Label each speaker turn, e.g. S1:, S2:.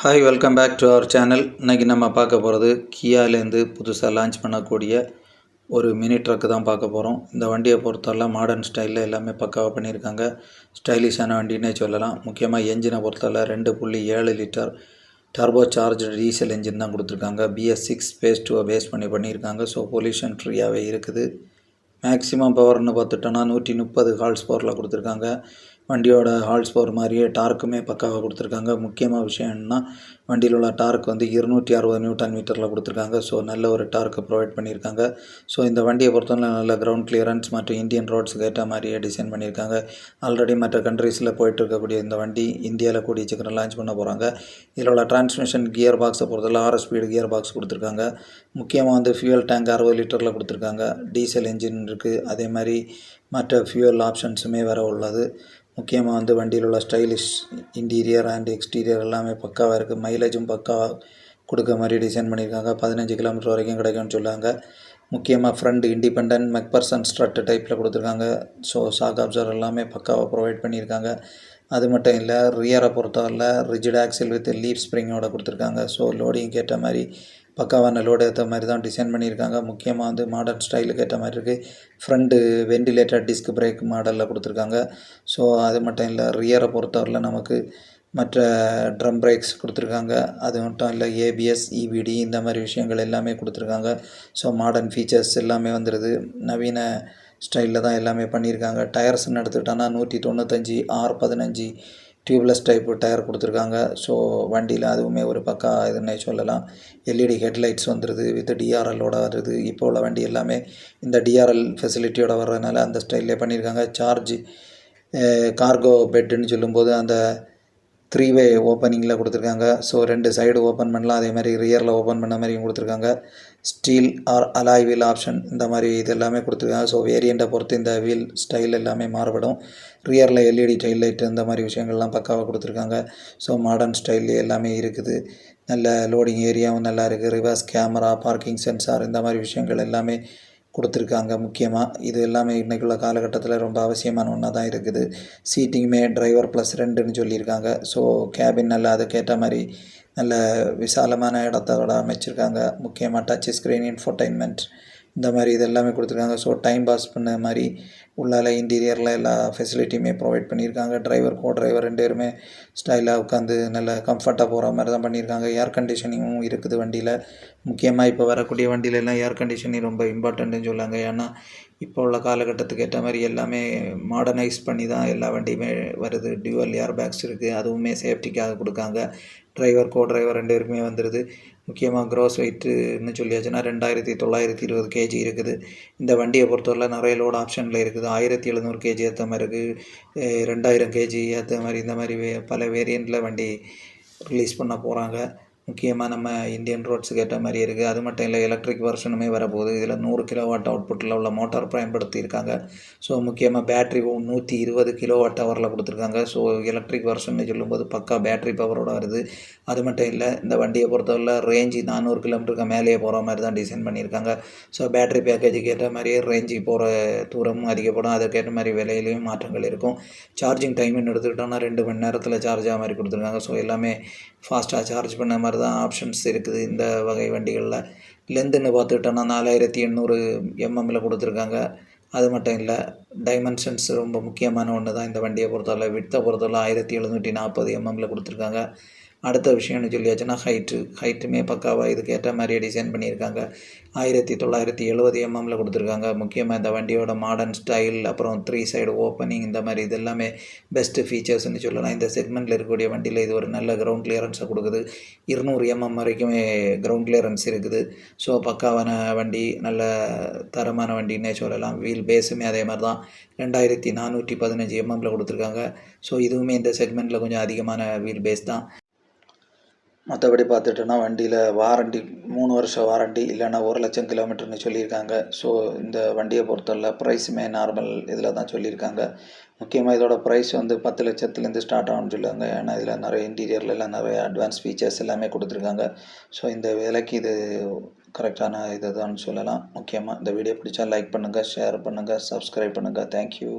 S1: Hi welcome back to our channel. இன்றைக்கி நம்ம பார்க்க போகிறது கியாலேருந்து புதுசாக லான்ச் பண்ணக்கூடிய ஒரு மினி ட்ரக்கு தான் பார்க்க போகிறோம். இந்த வண்டியை பொறுத்தவரை மாடர்ன் ஸ்டைலில் எல்லாமே பக்காவாக பண்ணியிருக்காங்க. ஸ்டைலிஷான வண்டினே சொல்லலாம். முக்கியமாக என்ஜினை பொறுத்தவரை 2.7 litre turbo charge diesel engine தான் கொடுத்துருக்காங்க. BS6 பேஸ் 2 பேஸ் பண்ணியிருக்காங்க. ஸோ பொல்யூஷன் ஃப்ரீயாகவே இருக்குது. மேக்ஸிமம் பவர்னு பார்த்துட்டோன்னா 130 ஹார்ஸ் பவரில் கொடுத்துருக்காங்க. வண்டியோட ஹார்ஸ் பவர் மாதிரியே டார்க்குமே பக்காவாக கொடுத்துருக்காங்க. முக்கியமாக விஷயம் என்னென்னா வண்டியில் உள்ள டார்க் வந்து 260 நியூட்டன் மீட்டரில் கொடுத்துருக்காங்க. ஸோ நல்ல ஒரு டார்க்கை ப்ரொவைட் பண்ணியிருக்காங்க. ஸோ இந்த வண்டியை பொறுத்தவரை நல்ல கிரவுண்ட் கிளியரன்ஸ் மற்றும் இந்தியன் ரோட்ஸுக்கு ஏற்ற மாதிரியே டிசைன் பண்ணியிருக்காங்க. ஆல்ரெடி மற்ற கண்ட்ரீஸில் போயிட்டு இருக்கக்கூடிய இந்த வண்டி இந்தியாவில் கூடிய சீக்கிரம் லான்ச் பண்ண போகிறாங்க. இதில் உள்ள டிரான்ஸ்மிஷன் கியர் பாக்ஸை பொறுத்தவரை 6 ஸ்பீடு கியர் பாக்ஸ் கொடுத்துருக்காங்க. முக்கியமாக வந்து ஃபியூல் டேங்க் 60 லிட்டரில் கொடுத்துருக்காங்க. டீசல் என்ஜின் இருக்குது. அதே மாதிரி மற்ற ஃபியூல் ஆப்ஷன்ஸுமே வேறு உள்ளது. முக்கியமாக வந்து வண்டியில் உள்ள ஸ்டைலிஷ் இன்டீரியர் அண்ட் எக்ஸ்டீரியர் எல்லாமே பக்காவாக இருக்குது. மைலேஜும் பக்காவாக கொடுக்க மாதிரி டிசைன் பண்ணியிருக்காங்க. 15 கிலோமீட்டர் வரைக்கும் கிடைக்கும்னு சொல்லுவாங்க. முக்கியமாக ஃப்ரண்ட் இண்டிபெண்டன்ட் மெக்பர்சன் ஸ்ட்ரட் டைப்பில் கொடுத்துருக்காங்க. ஸோ ஷாக் அப்சர்வர் எல்லாமே பக்காவாக ப்ரொவைட் பண்ணியிருக்காங்க. அது மட்டும் இல்லை, ரியரை பொறுத்தவரை ரிஜிட் ஆக்சில் வித் லீஃப் ஸ்ப்ரிங்கோட கொடுத்துருக்காங்க. ஸோ லோடிங் ஏற்ற மாதிரி பக்காவான லோடு ஏற்ற மாதிரி தான் டிசைன் பண்ணியிருக்காங்க. முக்கியமாக வந்து மாடர்ன் ஸ்டைலுக்கு ஏற்ற மாதிரி இருக்குது. ஃப்ரண்ட்டு வெண்டிலேட்டர் டிஸ்க் பிரேக் மாடலில் கொடுத்துருக்காங்க. ஸோ அது மட்டும் இல்லை, ரியரை பொறுத்தவரையில் நமக்கு மற்ற ட்ரம் பிரேக்ஸ் கொடுத்துருக்காங்க. அது மட்டும் இல்லை, ABS EBD இந்த மாதிரி விஷயங்கள் எல்லாமே கொடுத்துருக்காங்க. ஸோ மாடர்ன் ஃபீச்சர்ஸ் எல்லாமே வந்துடுது. நவீன ஸ்டைலில் தான் எல்லாமே பண்ணியிருக்காங்க. டயர்ஸ்ன்னு எடுத்துக்கிட்டோன்னா 195 R15 டியூப்லெஸ் டைப்பு டயர் கொடுத்துருக்காங்க. ஸோ வண்டியில் அதுவுமே ஒரு பக்கா இதுன்னே சொல்லலாம். LED ஹெட்லைட்ஸ் வந்துடுது வித் DRLோட வருது. இப்போ உள்ள வண்டி எல்லாமே இந்த DRL ஃபெசிலிட்டியோட வர்றதுனால அந்த ஸ்டைல்லே பண்ணியிருக்காங்க. சார்ஜ் கார்கோ பெட்டுன்னு சொல்லும்போது அந்த 3-வே ஓப்பனிங்கில் கொடுத்துருக்காங்க. ஸோ 2 சைடு ஓப்பன் பண்ணலாம். அதே மாதிரி ரியரில் ஓப்பன் பண்ண மாதிரியும் கொடுத்துருக்காங்க. Steel or alloy wheel option இந்த மாதிரி இது எல்லாமே கொடுத்துருக்காங்க. ஸோ வேரியண்ட்டை பொறுத்து இந்த வீல் ஸ்டைல் எல்லாமே மாறுபடும். ரியரில் LED டெயில் லைட் இந்த மாதிரி விஷயங்கள்லாம் பக்காவாக கொடுத்துருக்காங்க. ஸோ மாடர்ன் ஸ்டைல் எல்லாமே இருக்குது. நல்ல லோடிங் ஏரியாவும் நல்லா இருக்குது. ரிவர்ஸ் கேமரா, பார்க்கிங் சென்சார் இந்த மாதிரி விஷயங்கள் எல்லாமே கொடுத்துருக்காங்க. முக்கியமாக இது எல்லாமே இன்றைக்குள்ள காலகட்டத்தில் ரொம்ப அவசியமான ஒன்றா தான் இருக்குது. சீட்டிங்குமே டிரைவர் +2ன்னு சொல்லியிருக்காங்க. ஸோ கேபின் நல்லா அதுக்கேற்ற மாதிரி நல்ல விசாலமான இடத்தோட அமைச்சிருக்காங்க. முக்கியமாக டச் ஸ்க்ரீன், இன்ஃபோர்டைன்மெண்ட் இந்த மாதிரி இது எல்லாமே கொடுத்துருக்காங்க. ஸோ டைம் பாஸ் பண்ண மாதிரி உள்ளால இன்டீரியரில் எல்லா ஃபெசிலிட்டியுமே ப்ரொவைட் பண்ணியிருக்காங்க. டிரைவர் டிரைவர் 2 பேருமே ஸ்டைலாக உட்காந்து நல்ல கம்ஃபர்ட்டாக போகிற மாதிரி தான் பண்ணியிருக்காங்க. ஏர் கண்டிஷனிங்கும் இருக்குது வண்டியில். முக்கியமாக இப்போ வரக்கூடிய வண்டியிலெல்லாம் ஏர் கண்டிஷனிங் ரொம்ப இம்பார்ட்டண்ட்டுன்னு சொல்லுவாங்க. ஏன்னா இப்போ உள்ள காலகட்டத்துக்கு ஏற்ற மாதிரி எல்லாமே மாடர்னைஸ் பண்ணி தான் எல்லா வண்டியுமே வருது. டியூவல் ஏர் பேக்ஸ் இருக்குது. அதுவுமே சேஃப்டிக்காக கொடுக்காங்க. டிரைவர் டிரைவர் 2 பேருக்குமே வந்துடுது. முக்கியமாக க்ராஸ் வெயிட்டுன்னு சொல்லியாச்சுன்னா 2920 kg இருக்குது. இந்த வண்டியை பொறுத்தவரை நிறைய லோட் ஆப்ஷனில் இருக்குது. 1700 kg ஏற்ற மாதிரி இருக்குது. 2000 kg ஏற்ற மாதிரி இந்த மாதிரி பல வேரியண்ட்டில் வண்டி ரிலீஸ் பண்ண போகிறாங்க. முக்கியமாக நம்ம இந்தியன் ரோட்ஸுக்கு ஏற்ற மாதிரி இருக்குது. அது மட்டும் இல்லை, எலக்ட்ரிக் வெர்ஷனுமே வரப்போகுது. இதில் 100 கிலோவாட் அவுட்புட்டில் உள்ள மோட்டார் பயன்படுத்தியிருக்காங்க. ஸோ முக்கியமாக பேட்ரி 120 கிலோவாட் ஹவரில் கொடுத்துருக்காங்க. ஸோ எலக்ட்ரிக் வெர்ஷன்னு சொல்லும்போது பக்கா பேட்ரி பவரோட வருது. அது மட்டும் இல்லை, இந்த வண்டியை பொறுத்தவரை ரேஞ்சு 400 கிலோமீட்டருக்கு மேலேயே போகிற மாதிரி தான் டிசைன் பண்ணியிருக்காங்க. ஸோ பேட்ரி பேக்கேஜுக்கு ஏற்ற மாதிரியே ரேஞ்சுக்கு போகிற தூரமும் அதிகப்படும். அதுக்கேற்ற மாதிரி விலையிலையும் மாற்றங்கள் இருக்கும். சார்ஜிங் டைம்னு எடுத்துக்கிட்டோன்னா 2 மணி நேரத்தில் சார்ஜ் ஆக மாதிரி கொடுத்துருக்காங்க. ஸோ எல்லாமே ஃபாஸ்ட்டாக சார்ஜ் பண்ண மாதிரி தான் ஆப்ஷன்ஸ் இருக்குது இந்த வகை வண்டிகளில். லென்த்துன்னு பார்த்துக்கிட்டோன்னா 4800 mmமில் கொடுத்துருக்காங்க. அது மட்டும் இல்லை, டைமென்ஷன்ஸ் ரொம்ப முக்கியமான ஒன்று தான் இந்த வண்டியை பொறுத்தவரை. விட்த்தை பொறுத்தவரை 1740 mmமில் கொடுத்துருக்காங்க. அடுத்த விஷயம்னு சொல்லியாச்சுன்னா ஹைட்டுமே பக்காவாக இதுக்கேற்ற மாதிரியே டிசைன் பண்ணியிருக்காங்க. 1970 mmமில் கொடுத்துருக்காங்க. முக்கியமாக இந்த வண்டியோட மாடர்ன் ஸ்டைல், அப்புறம் 3 சைடு ஓப்பனிங் இந்த மாதிரி இது எல்லாமே பெஸ்ட்டு ஃபீச்சர்ஸ்னு சொல்லலாம். இந்த செக்மெண்ட்டில் இருக்கக்கூடிய வண்டியில் இது ஒரு நல்ல கிரவுண்ட் கிளியரன்ஸை கொடுக்குது. 200 mm வரைக்குமே கிரவுண்ட் கிளியரன்ஸ் இருக்குது. ஸோ பக்காவான வண்டி, நல்ல தரமான வண்டின்னே சொல்லலாம். வீல் பேஸுமே அதே மாதிரி தான் 2415 mmமில் கொடுத்துருக்காங்க. ஸோ இதுவுமே இந்த செக்மெண்ட்டில் கொஞ்சம் அதிகமான வீல் பேஸ் தான். மற்றபடி பார்த்துட்டோன்னா வண்டியில் வாரண்டி 3 வருஷம் வாரண்டி, இல்லைன்னா 1,00,000 கிலோமீட்டர்னு சொல்லியிருக்காங்க. ஸோ இந்த வண்டியை பொறுத்தவரை ப்ரைஸுமே நார்மல் இதில் தான் சொல்லியிருக்காங்க. முக்கியமாக இதோட ப்ரைஸ் வந்து 10 லட்சத்துலேருந்து ஸ்டார்ட் ஆகும்னு சொல்லுவாங்க. ஏன்னா இதில் நிறைய இன்டீரியர்லாம் நிறைய அட்வான்ஸ் ஃபீச்சர்ஸ் எல்லாமே கொடுத்துருக்காங்க. ஸோ இந்த விலைக்கு இது கரெக்டான இது தான் சொல்லலாம். முக்கியமாக இந்த வீடியோ பிடிச்சா லைக் பண்ணுங்கள், ஷேர் பண்ணுங்கள், சப்ஸ்கிரைப் பண்ணுங்கள். தேங்க்யூ.